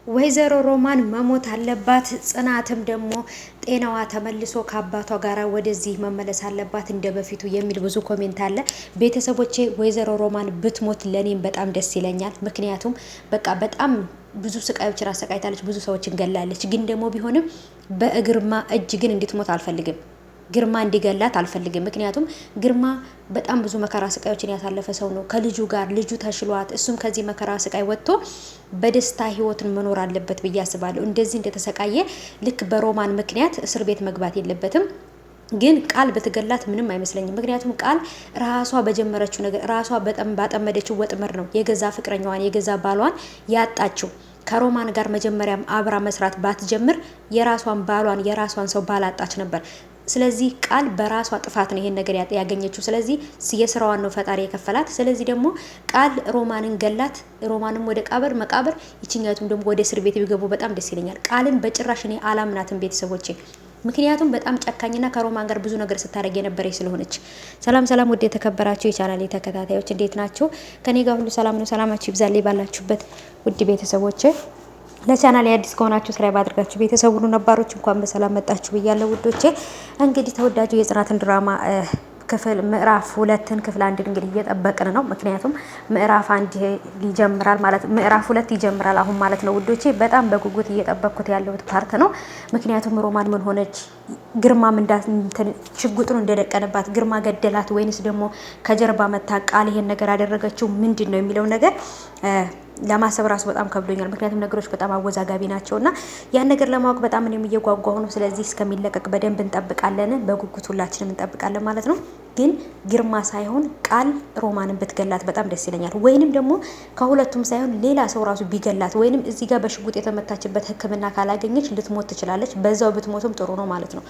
ወይዘሮ ሮማን መሞት አለባት። ጽናትም ደግሞ ጤናዋ ተመልሶ ከአባቷ ጋር ወደዚህ መመለስ አለባት እንደ በፊቱ የሚል ብዙ ኮሜንት አለ። ቤተሰቦቼ ወይዘሮ ሮማን ብትሞት ለኔም በጣም ደስ ይለኛል። ምክንያቱም በቃ በጣም ብዙ ስቃዮችን አሰቃይታለች፣ ብዙ ሰዎችን ገላለች። ግን ደግሞ ቢሆንም በግርማ እጅ ግን እንድትሞት አልፈልግም። ግርማ እንዲገላት አልፈልግም። ምክንያቱም ግርማ በጣም ብዙ መከራ ስቃዮችን ያሳለፈ ሰው ነው። ከልጁ ጋር ልጁ ተሽሏት እሱም ከዚህ መከራ ስቃይ ወጥቶ በደስታ ህይወትን መኖር አለበት ብዬ አስባለሁ። እንደዚህ እንደተሰቃየ ልክ በሮማን ምክንያት እስር ቤት መግባት የለበትም። ግን ቃል በትገላት ምንም አይመስለኝም። ምክንያቱም ቃል ራሷ በጀመረችው ነገር ራሷ በጣም ባጠመደችው ወጥመድ ነው የገዛ ፍቅረኛዋን የገዛ ባሏን ያጣችው። ከሮማን ጋር መጀመሪያም አብራ መስራት ባትጀምር የራሷን ባሏን የራሷን ሰው ባላጣች ነበር። ስለዚህ ቃል በራሷ ጥፋት ነው ይሄን ነገር ያገኘችው። ስለዚህ የስራዋን ነው ፈጣሪ የከፈላት። ስለዚህ ደግሞ ቃል ሮማንን ገላት፣ ሮማንም ወደ መቃብር ይችኛቱም ደግሞ ወደ እስር ቤት ቢገቡ በጣም ደስ ይለኛል። ቃልን በጭራሽ እኔ አላምናትም ቤተሰቦቼ። ምክንያቱም በጣም ጨካኝና ከሮማን ጋር ብዙ ነገር ስታደርግ የነበረች ስለሆነች። ሰላም ውድ የተከበራችሁ የቻናሌ ተከታታዮች እንዴት ናቸው? ከኔ ጋር ሁሉ ሰላም ነው። ሰላማችሁ ይብዛልኝ ባላችሁበት ውድ ቤተሰቦቼ። ለቻናል አዲስ ከሆናችሁ ሰብስክራይብ አድርጋችሁ ቤተሰቡ ነባሮች እንኳን በሰላም መጣችሁ ብያለሁ ውዶቼ። እንግዲህ ተወዳጁ የጽናትን ድራማ ክፍል ምዕራፍ 2ን ክፍል 1 እንግዲህ እየጠበቅን ነው። ምክንያቱም ምዕራፍ 1 ይጀምራል ማለት ምዕራፍ 2 ይጀምራል አሁን ማለት ነው ውዶቼ። በጣም በጉጉት እየጠበቅኩት ያለሁት ፓርት ነው። ምክንያቱም ሮማን ምን ሆነች? ግርማም ሽጉጡን እንደደቀነባት ግርማ ገደላት ወይንስ ደግሞ ከጀርባ መታ ቃል ይሄን ነገር አደረገችው ምንድን ነው የሚለው ነገር ለማሰብ ራሱ በጣም ከብዶኛል። ምክንያቱም ነገሮች በጣም አወዛጋቢ ናቸውና ያን ነገር ለማወቅ በጣም እኔም እየጓጓሁ ነው። ስለዚህ እስከሚለቀቅ በደንብ እንጠብቃለን፣ በጉጉት ሁላችንም እንጠብቃለን ማለት ነው። ግን ግርማ ሳይሆን ቃል ሮማንን ብትገላት በጣም ደስ ይለኛል። ወይንም ደግሞ ከሁለቱም ሳይሆን ሌላ ሰው ራሱ ቢገላት፣ ወይንም እዚህ ጋር በሽጉጥ የተመታችበት ሕክምና ካላገኘች ልትሞት ትችላለች። በዛው ብትሞትም ጥሩ ነው ማለት ነው።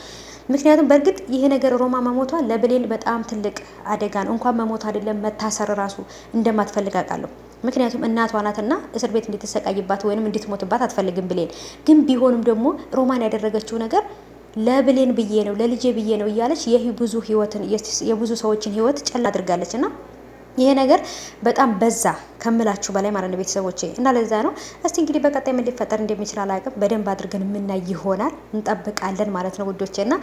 ምክንያቱም በእርግጥ ይሄ ነገር ሮማ መሞቷ ለብሌን በጣም ትልቅ አደጋ ነው። እንኳን መሞት አይደለም መታሰር ራሱ እንደማትፈልግ አውቃለሁ። ምክንያቱም እናቷ ናትና እስር ቤት እንድትሰቃይባት ወይንም እንድትሞትባት አትፈልግም ብሌን። ግን ቢሆንም ደግሞ ሮማን ያደረገችው ነገር ለብሌን ብዬ ነው ለልጄ ብዬ ነው እያለች የብዙ ሰዎችን ህይወት ጨላ አድርጋለች እና ይሄ ነገር በጣም በዛ ከምላችሁ በላይ ማለት ነው ቤተሰቦቼ። እና ለዛ ነው እስቲ እንግዲህ በቀጣይ ምን ሊፈጠር እንደሚችል አላውቅም። በደንብ አድርገን የምናይ ይሆናል፣ እንጠብቃለን ማለት ነው ውዶቼ። እና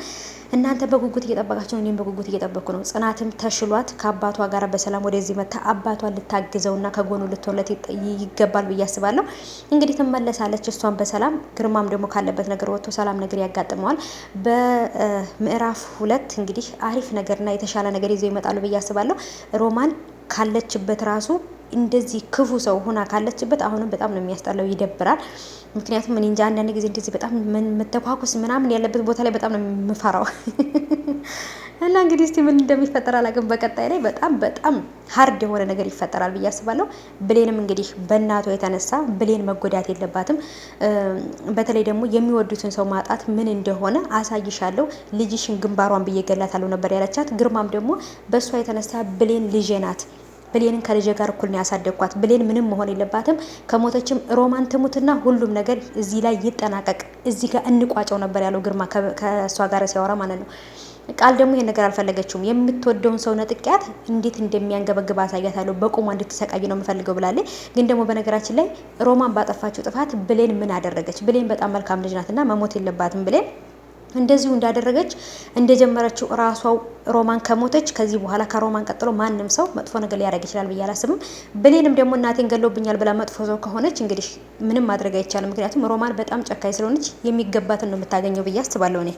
እናንተ በጉጉት እየጠበቃችሁ ነው፣ እኔም በጉጉት እየጠበቅኩ ነው። ጽናትም ተሽሏት ከአባቷ ጋር በሰላም ወደዚህ መታ አባቷን ልታግዘውና ከጎኑ ልትወለት ይገባል ብዬ አስባለሁ። እንግዲህ ትመለሳለች እሷን በሰላም ግርማም ደግሞ ካለበት ነገር ወጥቶ ሰላም ነገር ያጋጥመዋል። በምዕራፍ 2 እንግዲህ አሪፍ ነገርና የተሻለ ነገር ይዘው ይመጣሉ ብዬ አስባለሁ። ሮማን ካለችበት ራሱ እንደዚህ ክፉ ሰው ሆና ካለችበት አሁንም በጣም ነው የሚያስጠላው፣ ይደብራል። ምክንያቱም እኔ እንጃ አንዳንድ ጊዜ እንደዚህ በጣም መተኳኩስ ምናምን ያለበት ቦታ ላይ በጣም ነው የምፈራው። እና እንግዲህ እስቲ ምን እንደሚፈጠር አላውቅም። በቀጣይ ላይ በጣም ሀርድ የሆነ ነገር ይፈጠራል ብዬ አስባለሁ። ብሌንም እንግዲህ በእናቷ የተነሳ ብሌን መጎዳት የለባትም። በተለይ ደግሞ የሚወዱትን ሰው ማጣት ምን እንደሆነ አሳይሻለሁ፣ ልጅሽን ግንባሯን ብዬ ገላታለሁ ነበር ያለቻት። ግርማም ደግሞ በእሷ የተነሳ ብሌን ልጄ ናት፣ ብሌንን ከልጄ ጋር እኩል ነው ያሳደግኳት፣ ብሌን ምንም መሆን የለባትም፣ ከሞተችም ሮማን ትሙትና ሁሉም ነገር እዚህ ላይ ይጠናቀቅ፣ እዚህ ጋር እንቋጨው ነበር ያለው ግርማ ከእሷ ጋር ሲያወራ ማለት ነው። ቃል ደግሞ ይሄን ነገር አልፈለገችውም። የምትወደውን ሰው ነጥቂያት እንዴት እንደሚያንገበግብ አሳያታለሁ፣ በቁሟ እንድትሰቃይ ነው የምፈልገው ብላለች። ግን ደግሞ በነገራችን ላይ ሮማን ባጠፋችው ጥፋት ብሌን ምን አደረገች? ብሌን በጣም መልካም ልጅ ናትና መሞት የለባትም ብሌን። እንደዚሁ እንዳደረገች እንደጀመረችው ራሷው ሮማን ከሞተች ከዚህ በኋላ ከሮማን ቀጥሎ ማንም ሰው መጥፎ ነገር ሊያደርግ ይችላል ብዬ አላስብም። ብሌንም ደግሞ እናቴን ገሎብኛል ብላ መጥፎ ሰው ከሆነች እንግዲህ ምንም ማድረግ አይቻልም። ምክንያቱም ሮማን በጣም ጨካኝ ስለሆነች የሚገባትን ነው የምታገኘው ብዬ አስባለሁ እኔ።